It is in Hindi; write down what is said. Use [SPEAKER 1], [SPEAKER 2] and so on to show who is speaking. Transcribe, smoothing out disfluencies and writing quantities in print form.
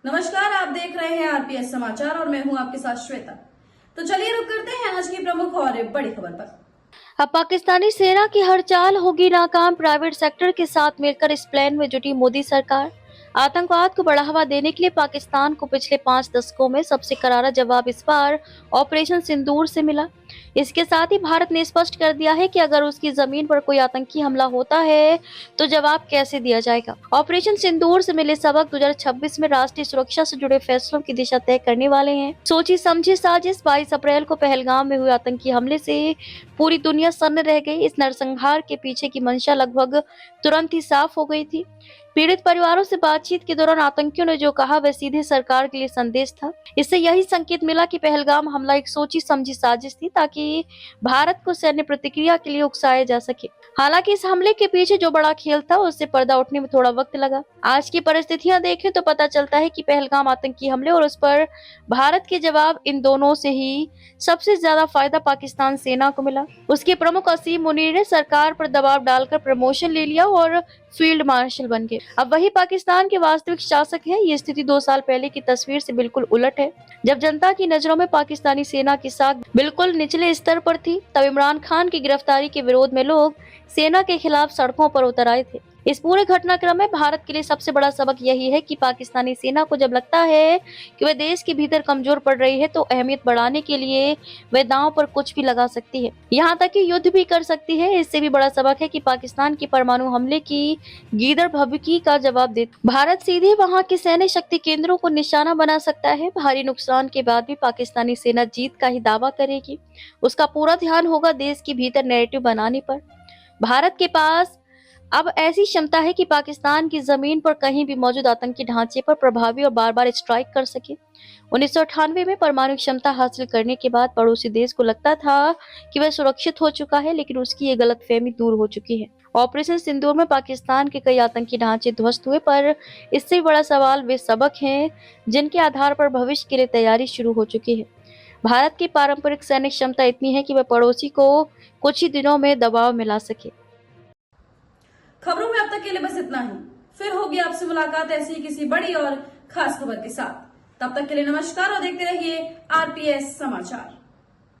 [SPEAKER 1] नमस्कार, आप देख रहे हैं आरपीएस समाचार और मैं हूं आपके साथ श्वेता। तो चलिए रुक करते हैं आज की प्रमुख और बड़ी खबर पर।
[SPEAKER 2] अब पाकिस्तानी सेना की हर चाल होगी नाकाम। प्राइवेट सेक्टर के साथ मिलकर इस प्लान में जुटी मोदी सरकार। आतंकवाद को बढ़ावा देने के लिए पाकिस्तान को पिछले 5 दशकों में सबसे करारा जवाब इस बार ऑपरेशन सिंदूर से मिला। इसके साथ ही भारत ने स्पष्ट कर दिया है कि अगर उसकी जमीन पर कोई आतंकी हमला होता है तो जवाब कैसे दिया जाएगा। ऑपरेशन सिंदूर से मिले सबक 2026 में राष्ट्रीय सुरक्षा से जुड़े फैसलों की दिशा तय करने वाले हैं। सोची समझी साजिश। 22 अप्रैल को पहलगाम में हुए आतंकी हमले से पूरी दुनिया सन्न रह गई। इस नरसंहार के पीछे की मंशा लगभग तुरंत ही साफ हो गई थी। पीड़ित परिवारों से बातचीत के दौरान आतंकियों ने जो कहा वह सीधे सरकार के लिए संदेश था। इससे यही संकेत मिला कि पहलगाम हमला एक सोची समझी साजिश थी ताकि भारत को सैन्य प्रतिक्रिया के लिए उकसाया जा सके। हालांकि इस हमले के पीछे जो बड़ा खेल था उससे पर्दा उठने में थोड़ा वक्त लगा। आज की परिस्थितियां देखें तो पता चलता है कि पहलगाम आतंकी हमले और उस पर भारत के जवाब, इन दोनों से ही सबसे ज्यादा फायदा पाकिस्तान सेना को मिला। उसके प्रमुख असीम मुनीर ने सरकार पर दबाव डालकर प्रमोशन ले लिया और फील्ड मार्शल बन गए। अब वही पाकिस्तान के वास्तविक शासक है। ये स्थिति 2 साल पहले की तस्वीर से बिल्कुल उलट है। जब जनता की नजरों में पाकिस्तानी सेना की साख बिल्कुल निचले स्तर पर थी, तब इमरान खान की गिरफ्तारी के विरोध में लोग सेना के खिलाफ सड़कों पर उतर आए थे। इस पूरे घटनाक्रम में भारत के लिए सबसे बड़ा सबक यही है कि पाकिस्तानी सेना को जब लगता है कि वह देश के भीतर कमजोर पड़ रही है तो अहमियत बढ़ाने के लिए वह दांव पर कुछ भी लगा सकती है, यहाँ तक कि युद्ध भी कर सकती है। इससे भी बड़ा सबक है कि पाकिस्तान की परमाणु हमले की गीदड़ भभकी का जवाब दे भारत सीधे वहां के सैन्य शक्ति केंद्रों को निशाना बना सकता है। भारी नुकसान के बाद भी पाकिस्तानी सेना जीत का ही दावा करेगी। उसका पूरा ध्यान होगा देश के भीतर नैरेटिव बनाने पर। भारत के पास अब ऐसी क्षमता है कि पाकिस्तान की जमीन पर कहीं भी मौजूद आतंकी ढांचे पर प्रभावी और बार बार स्ट्राइक कर सके। 1998 में परमाणु क्षमता हासिल करने के बाद पड़ोसी देश को लगता था कि वह सुरक्षित हो चुका है, लेकिन उसकी ये गलतफहमी दूर हो चुकी है। ऑपरेशन सिंदूर में पाकिस्तान के कई आतंकी ढांचे ध्वस्त हुए, पर इससे बड़ा सवाल वे सबक हैं जिनके आधार पर भविष्य के लिए तैयारी शुरू हो चुकी है। भारत की पारंपरिक सैनिक क्षमता इतनी है कि वह पड़ोसी को कुछ ही दिनों में दबाव में ला सके।
[SPEAKER 1] खबरों में अब तक के लिए बस इतना ही। फिर होगी आपसे मुलाकात ऐसी किसी बड़ी और खास खबर के साथ। तब तक के लिए नमस्कार और देखते रहिए आरपीएस समाचार।